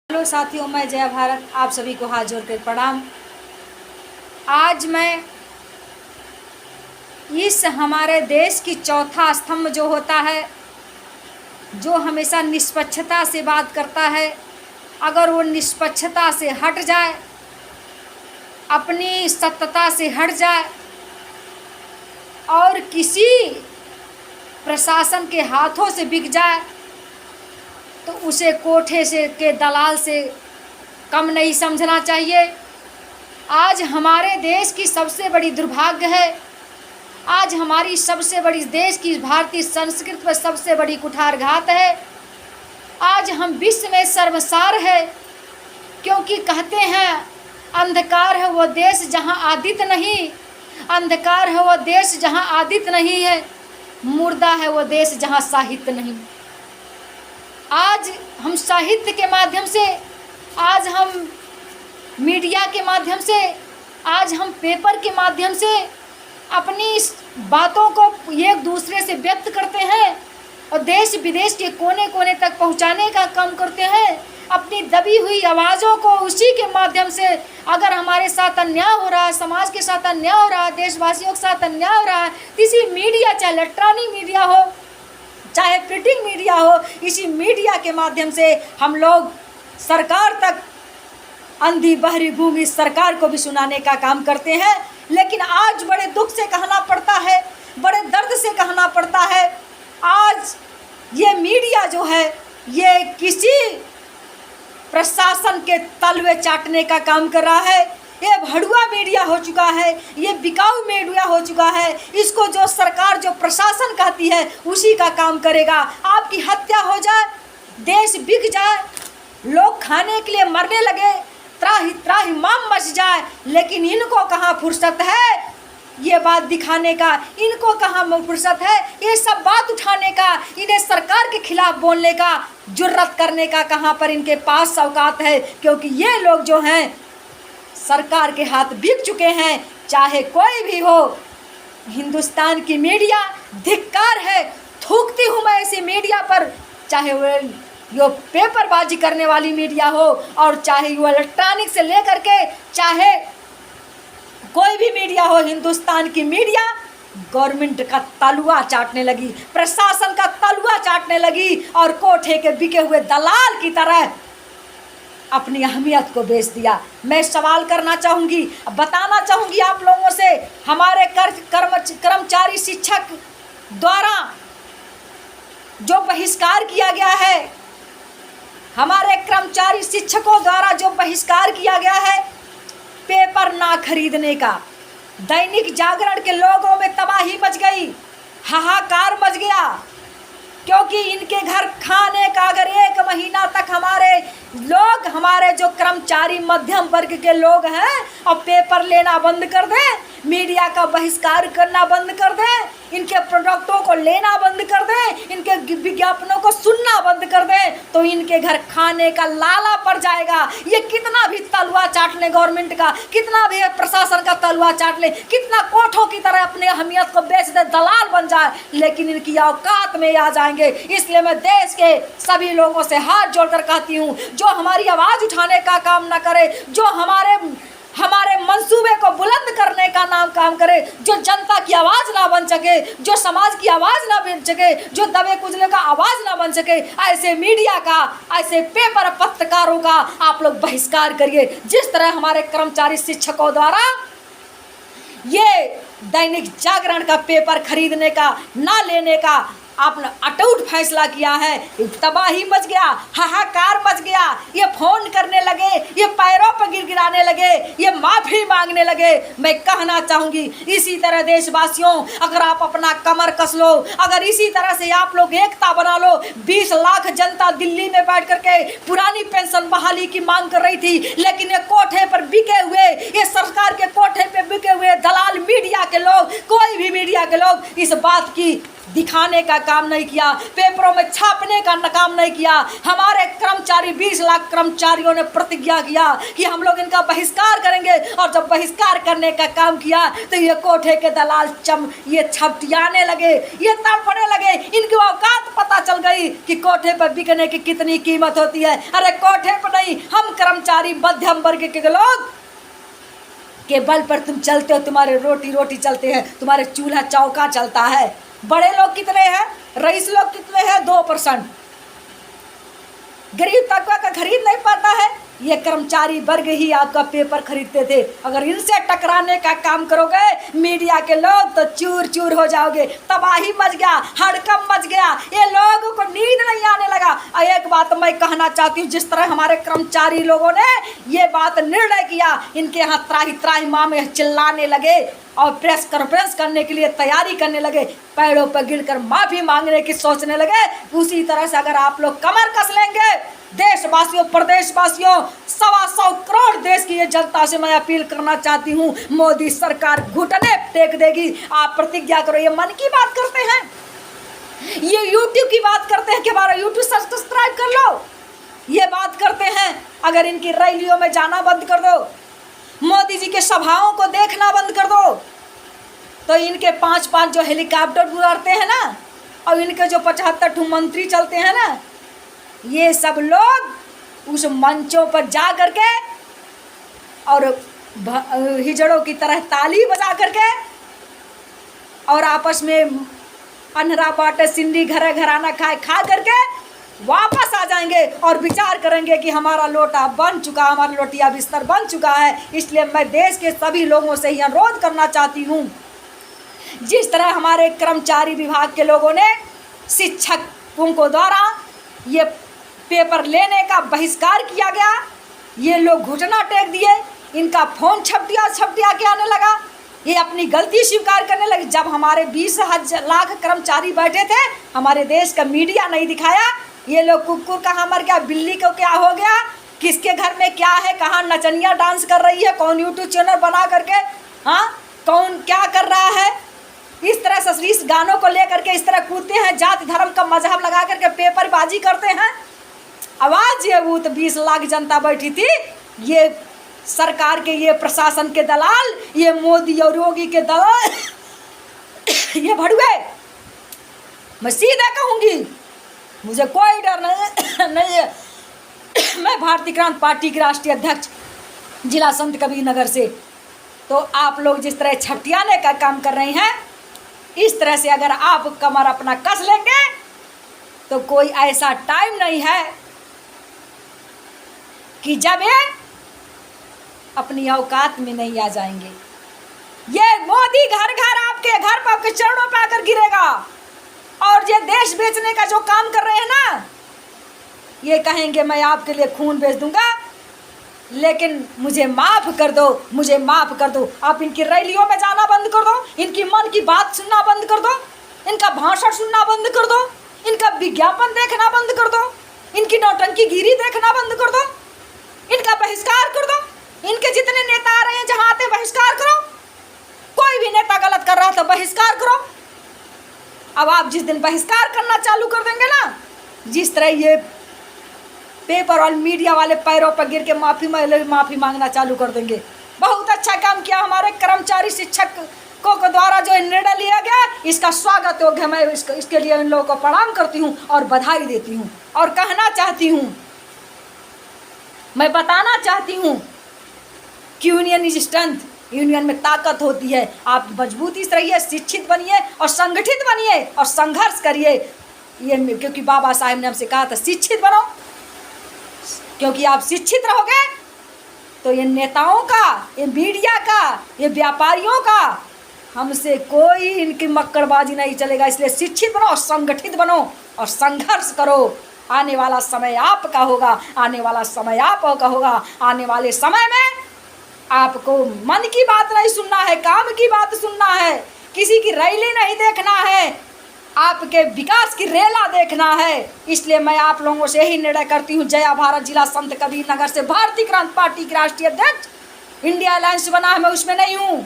Hello साथियों, मैं जया भारत आप सभी को हाथ जोड़ कर प्रणाम। आज मैं इस हमारे देश की चौथा स्तंभ जो होता है, जो हमेशा निष्पक्षता से बात करता है, अगर वो निष्पक्षता से हट जाए, अपनी सत्यता से हट जाए और किसी प्रशासन के हाथों से बिक जाए तो उसे कोठे से के दलाल से कम नहीं समझना चाहिए। आज हमारे देश की सबसे बड़ी दुर्भाग्य है, आज हमारी सबसे बड़ी देश की भारतीय संस्कृति पर सबसे बड़ी कुठारघात है। आज हम विश्व में सर्वसार है, क्योंकि कहते हैं अंधकार है वो देश जहां आदित्य नहीं, अंधकार है वो देश जहां आदित्य नहीं है, मुर्दा है वो देश जहां साहित्य नहीं। आज हम साहित्य के माध्यम से, आज हम मीडिया के माध्यम से, आज हम पेपर के माध्यम से अपनी बातों को एक दूसरे से व्यक्त करते हैं और देश विदेश के कोने कोने तक पहुंचाने का काम करते हैं। अपनी दबी हुई आवाज़ों को उसी के माध्यम से, अगर हमारे साथ अन्याय हो रहा है, समाज के साथ अन्याय हो रहा है, देशवासियों के साथ अन्याय हो रहा है, इसी मीडिया, चाहे इलेक्ट्रॉनिक मीडिया हो चाहे प्रिंटिंग मीडिया हो, इसी मीडिया के माध्यम से हम लोग सरकार तक, अंधी बहरी गूंगी सरकार को भी सुनाने का काम करते हैं। लेकिन आज बड़े दुख से कहना पड़ता है, बड़े दर्द से कहना पड़ता है, आज ये मीडिया जो है ये किसी प्रशासन के तलवे चाटने का काम कर रहा है। ये भड़ुआ मीडिया हो चुका है, ये बिकाऊ मीडिया हो चुका है। इसको जो सरकार, जो प्रशासन कहती है उसी का काम करेगा। आपकी हत्या हो जाए, देश बिक जाए, लोग खाने के लिए मरने लगे, त्राही त्राही माम मच जाए, लेकिन इनको कहाँ फुर्सत है ये बात दिखाने का, इनको कहाँ फुर्सत है ये सब बात उठाने का, इन्हें सरकार के खिलाफ बोलने का, जुर्रत करने का कहाँ पर इनके पास औकात है। क्योंकि ये लोग जो हैं सरकार के हाथ बिक चुके हैं, चाहे कोई भी हो। हिंदुस्तान की मीडिया धिक्कार है, थूकती हूँ मैं ऐसी मीडिया पर, चाहे वो यो पेपरबाजी करने वाली मीडिया हो और चाहे वो इलेक्ट्रॉनिक से लेकर के चाहे कोई भी मीडिया हो। हिंदुस्तान की मीडिया गवर्नमेंट का तलवा चाटने लगी, प्रशासन का तलवा चाटने लगी और कोठे के बिके हुए दलाल की तरह अपनी अहमियत को बेच दिया। मैं सवाल करना चाहूँगी, बताना चाहूँगी आप लोगों से, हमारे कर्मचारी शिक्षक द्वारा जो बहिष्कार किया गया है, हमारे कर्मचारी शिक्षकों द्वारा जो बहिष्कार किया गया है पेपर ना खरीदने का, दैनिक जागरण के लोगों में तबाही मच गई, हाहाकार मच गया। क्योंकि इनके घर खाने का अगर 1 महीना तक हमारे जो कर्मचारी मध्यम वर्ग के लोग हैं और पेपर लेना बंद कर दें, मीडिया का बहिष्कार करना बंद कर दें, इनके प्रोडक्टों को लेना बंद कर दें, इनके विज्ञापनों को सुनना बंद कर दें, तो इनके घर खाने का लाला पड़ जाएगा। ये कितना भी तलवा चाट लें गवर्नमेंट का, कितना भी प्रशासन का तलवा चाट लें, कितना कोठों की तरह अपने अहमियत को बेच दे, दलाल बन जाए, लेकिन इनकी औकात में आ जाएंगे। इसलिए मैं देश के सभी लोगों से हाथ जोड़कर कहती हूँ, जो हमारी आवाज़ उठाने का काम ना करे, जो हमारे मंसूबे को बुलंद करने का काम करे, जो जनता की आवाज़ ना बन सके, जो समाज की आवाज़ ना बन सके, जो दबे कुचले का आवाज़ ना बन सके, ऐसे मीडिया का, ऐसे पेपर पत्रकारों का आप लोग बहिष्कार करिए। जिस तरह हमारे कर्मचारी शिक्षकों द्वारा ये दैनिक जागरण का पेपर खरीदने का, ना लेने का आपने अटूट फैसला किया है, तबाही मच गया, हाहाकार मच गया, ये फोन करने लगे, ये पैरों पर गिड़गिड़ाने लगे, ये माफ़ी मांगने लगे। मैं कहना चाहूँगी, इसी तरह देशवासियों, अगर आप अपना कमर कस लो, अगर इसी तरह से आप लोग एकता बना लो। 20 लाख जनता दिल्ली में बैठ करके पुरानी पेंशन बहाली की मांग कर रही थी, लेकिन ये कोठे पर बिके हुए, ये सरकार के कोठे पर बिके हुए दलाल मीडिया के लोग, कोई भी मीडिया के लोग इस बात की दिखाने का काम नहीं किया, पेपरों में छापने का काम नहीं किया। हमारे कर्मचारी 20 लाख कर्मचारियों ने प्रतिज्ञा किया कि हम लोग इनका बहिष्कार करेंगे, और जब बहिष्कार करने का काम किया तो ये कोठे के दलाल ये छपटियाने लगे, ये तड़पने लगे। इनकी औकात पता चल गई कि कोठे पर बिकने की कितनी कीमत होती है। अरे कोठे पर नहीं, हम कर्मचारी मध्यम वर्ग के लोग के बल पर तुम चलते हो, तुम्हारे रोटी चलते हैं, तुम्हारे चूल्हा चौका चलता है। बड़े लोग कितने हैं, रईस लोग कितने हैं, 2%। गरीब तबका का खरीद नहीं पाता है। ये कर्मचारी वर्ग ही आपका पेपर खरीदते थे। अगर इनसे टकराने का काम करोगे मीडिया के लोग तो चूर चूर हो जाओगे। तबाही मच गया, हड़कंप मच गया, ये लोगों को नींद नहीं आने लगा। और एक बात मैं कहना चाहती हूँ, जिस तरह हमारे कर्मचारी लोगों ने ये बात निर्णय किया, इनके यहाँ त्राही त्राही मामे चिल्लाने लगे और प्रेस कॉन्फ्रेंस करने के लिए तैयारी करने लगे, पैरों पर गिरकर माफी मांगने की सोचने लगे। उसी तरह से अगर आप लोग कमर कस लेंगे, देशवासियों, प्रदेशवासियों, 125 करोड़ देश की ये जनता से मैं अपील करना चाहती हूँ, मोदी सरकार घुटने टेक देगी। आप प्रतिज्ञा करो। ये मन की बात करते हैं, ये यूट्यूब की बात करते हैं कि हमारा यूट्यूब सब्सक्राइब कर लो, ये बात करते हैं। अगर इनकी रैलियों में जाना बंद कर दो, मोदी जी के सभाओं को देखना बंद कर दो, तो इनके 5-5 जो हेलीकॉप्टर उड़ाते हैं ना, और इनके जो 75 मंत्री चलते हैं ना, ये सब लोग उस मंचों पर जा करके और हिजड़ों की तरह ताली बजा करके और आपस में अन्हरा बाटे सिंधी घर घराना खा करके वापस आ जाएंगे और विचार करेंगे कि हमारा लोटा बन चुका, हमारा लोटिया बिस्तर बन चुका है। इसलिए मैं देश के सभी लोगों से ही अनुरोध करना चाहती हूँ, जिस तरह हमारे कर्मचारी विभाग के लोगों ने शिक्षकों को द्वारा ये पेपर लेने का बहिष्कार किया गया, ये लोग घुटना टेक दिए, इनका फोन छपटिया के आने लगा, ये अपनी गलती स्वीकार करने लगे। जब हमारे 20 लाख कर्मचारी बैठे थे, हमारे देश का मीडिया नहीं दिखाया, ये लोग कुकुर कहाँ मर गया, बिल्ली को क्या हो गया, किसके घर में क्या है, कहाँ नचनिया डांस कर रही है, कौन यूट्यूब चैनल बना करके, हाँ कौन क्या कर रहा है, इस तरह से इस गानों को लेकर के इस तरह कूदते हैं, जाति धर्म का मजहब लगा करके पेपरबाजी करते हैं। आवाज ये वो तो 20 लाख जनता बैठी थी, ये सरकार के, ये प्रशासन के दलाल, ये मोदी और योगी के दलाल, ये भड़ुए, मैं सीधा कहूँगी, मुझे कोई डर नहीं है। मैं भारतीय क्रांति पार्टी की राष्ट्रीय अध्यक्ष जिला संत कबीर नगर से। तो आप लोग जिस तरह छपटियाने का काम कर रहे हैं, इस तरह से अगर आप कमर अपना कस लेंगे तो कोई ऐसा टाइम नहीं है कि जब ये अपनी औकात में नहीं आ जाएंगे। ये मोदी घर घर आपके घर पर आपके चरणों पर आकर गिरेगा। और ये देश बेचने का जो काम कर रहे हैं ना, ये कहेंगे मैं आपके लिए खून बेच दूंगा, लेकिन मुझे माफ़ कर दो, मुझे माफ़ कर दो। आप इनकी रैलियों में जाना बंद कर दो, इनकी मन की बात सुनना बंद कर दो, इनका भाषण सुनना बंद कर दो, इनका विज्ञापन देखना बंद कर दो, इनकी नौटंकी गिरी देखना बंद कर दो, इनका बहिष्कार कर दो। इनके जितने नेता आ रहे हैं जहाँ आते बहिष्कार करो। कोई भी नेता गलत कर रहा तो बहिष्कार करो। अब आप जिस दिन बहिष्कार करना चालू कर देंगे ना, जिस तरह ये पेपर और मीडिया वाले पैरों पर गिर के माफ़ी मांगना चालू कर देंगे। बहुत अच्छा काम किया हमारे कर्मचारी शिक्षकों के द्वारा जो निर्णय लिया गया, इसका स्वागत योग्य। मैं इसके लिए इन लोगों को प्रणाम करती हूँ और बधाई देती हूँ और कहना चाहती हूँ, मैं बताना चाहती हूँ कि यूनियन इज स्ट्रेंथ, यूनियन में ताकत होती है। आप मजबूती से रहिए, शिक्षित बनिए और संगठित बनिए और संघर्ष करिए। ये क्योंकि बाबा साहेब ने हमसे कहा था शिक्षित बनो, क्योंकि आप शिक्षित रहोगे तो ये नेताओं का, ये मीडिया का, ये व्यापारियों का, हमसे कोई इनकी मक्कड़बाजी नहीं चलेगा। इसलिए शिक्षित बनो और संगठित बनो और संघर्ष करो। आने वाला समय आपका होगा, आने वाला समय आपका होगा। आने वाले समय में आपको मन की बात नहीं सुनना है, काम की बात सुनना है, किसी की रैली नहीं देखना है, आपके विकास की रेला देखना है। इसलिए मैं आप लोगों से यही निर्णय करती हूँ। जया भारत जिला संत कबीर नगर से भारतीय क्रांति पार्टी की राष्ट्रीय अध्यक्ष। इंडिया अलायंस बना है, मैं उसमें नहीं हूँ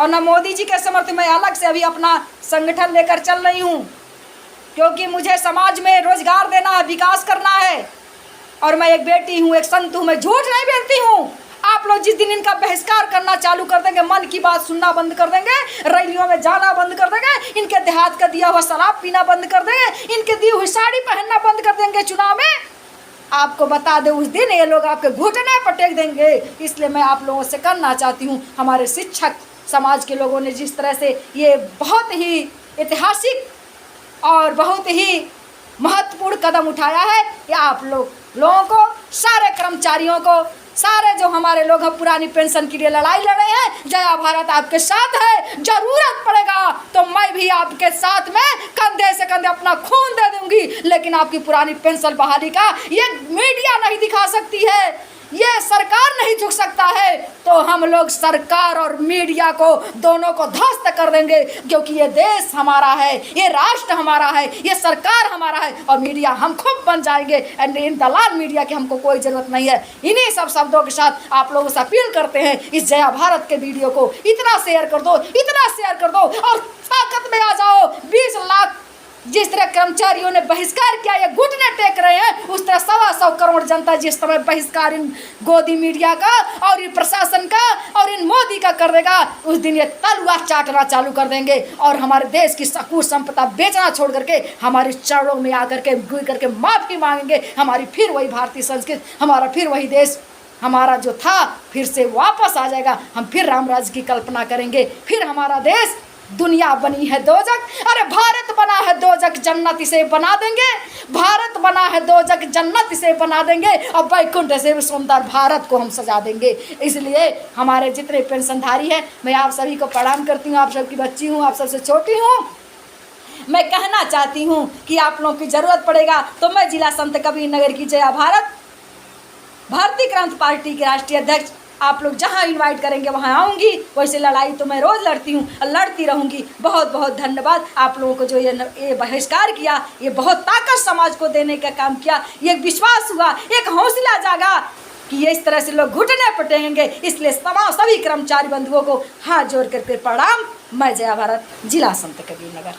और न मोदी जी के समर्थन में अलग से अभी अपना संगठन लेकर चल रही हूँ, क्योंकि मुझे समाज में रोजगार देना है, विकास करना है। और मैं एक बेटी हूँ, एक संत हूँ, मैं झूठ नहीं बोलती हूँ। आप लोग जिस दिन इनका बहिष्कार करना चालू कर देंगे, मन की बात सुनना बंद कर देंगे, रैलियों में जाना बंद कर देंगे, इनके देहात का दिया हुआ शराब पीना बंद कर देंगे, इनके दी हुई साड़ी पहनना बंद कर देंगे चुनाव में, आपको बता दे उस दिन ये लोग आपके घुटने पर टेक देंगे। इसलिए मैं आप लोगों से करना चाहती हूँ, हमारे शिक्षक समाज के लोगों ने जिस तरह से ये बहुत ही ऐतिहासिक और बहुत ही महत्वपूर्ण कदम उठाया है, ये आप लोगों को, सारे कर्मचारियों को, सारे जो हमारे लोग हैं पुरानी पेंशन के लिए लड़ाई लड़े हैं, जया भारत आपके साथ है। जरूरत पड़ेगा तो मैं भी आपके साथ में कंधे से कंधे अपना खून दे दूंगी, लेकिन आपकी पुरानी पेंशन बहाली का ये मीडिया नहीं दिखा सकती है, ये सरकार नहीं झुक सकता है। तो हम लोग सरकार और मीडिया को दोनों को ध्वस्त कर देंगे, क्योंकि ये देश हमारा है, ये राष्ट्र हमारा है, ये सरकार हमारा है, और मीडिया हम खुद बन जाएंगे। इन दलाल मीडिया की हमको कोई ज़रूरत नहीं है। इन्हीं सब शब्दों के साथ आप लोगों से अपील करते हैं, इस जया भारत के वीडियो को इतना शेयर कर दो, इतना शेयर कर दो, और ताकत में आ जाओ। 20 लाख जिस तरह कर्मचारियों ने बहिष्कार किया, ये घुटने टेक रहे हैं, उस तरह 125 करोड़ जनता जिस समय बहिष्कार इन गोदी मीडिया का और इन प्रशासन का और इन मोदी का कर देगा, उस दिन ये तलवा चाटना चालू कर देंगे और हमारे देश की कुछ संपदा बेचना छोड़ करके हमारे चरणों में आकर के गिर करके माफ़ी मांगेंगे। हमारी फिर वही भारतीय संस्कृति, हमारा फिर वही देश, हमारा जो था फिर से वापस आ जाएगा। हम फिर राम राज्य की कल्पना करेंगे, फिर हमारा देश, दुनिया बनी है दोजक, अरे भारत बना है दोजक, जन्नत इसे बना देंगे। भारत बना है दोजक, जन्नत इसे बना देंगे, और वैकुंठ से भी सुंदर भारत को हम सजा देंगे। इसलिए हमारे जितने पेंशनधारी हैं, मैं आप सभी को प्रणाम करती हूँ। आप सबकी बच्ची हूँ, आप सबसे छोटी हूँ। मैं कहना चाहती हूँ कि आप लोगों की ज़रूरत पड़ेगा तो मैं जिला संत कबीरनगर की जया भारत भारतीय क्रांति पार्टी के राष्ट्रीय अध्यक्ष, आप लोग जहां इनवाइट करेंगे वहां आऊंगी। वैसे लड़ाई तो मैं रोज़ लड़ती हूं और लड़ती रहूंगी। बहुत बहुत धन्यवाद आप लोगों को जो ये बहिष्कार किया, ये बहुत ताकत समाज को देने का काम किया। ये एक विश्वास हुआ, एक हौसला जागा कि ये इस तरह से लोग घुटने पटेंगे। इसलिए सभी कर्मचारी बंधुओं को हाथ जोड़ करके प्रणाम। मैं जया भारत, जिला संत कबीरनगर।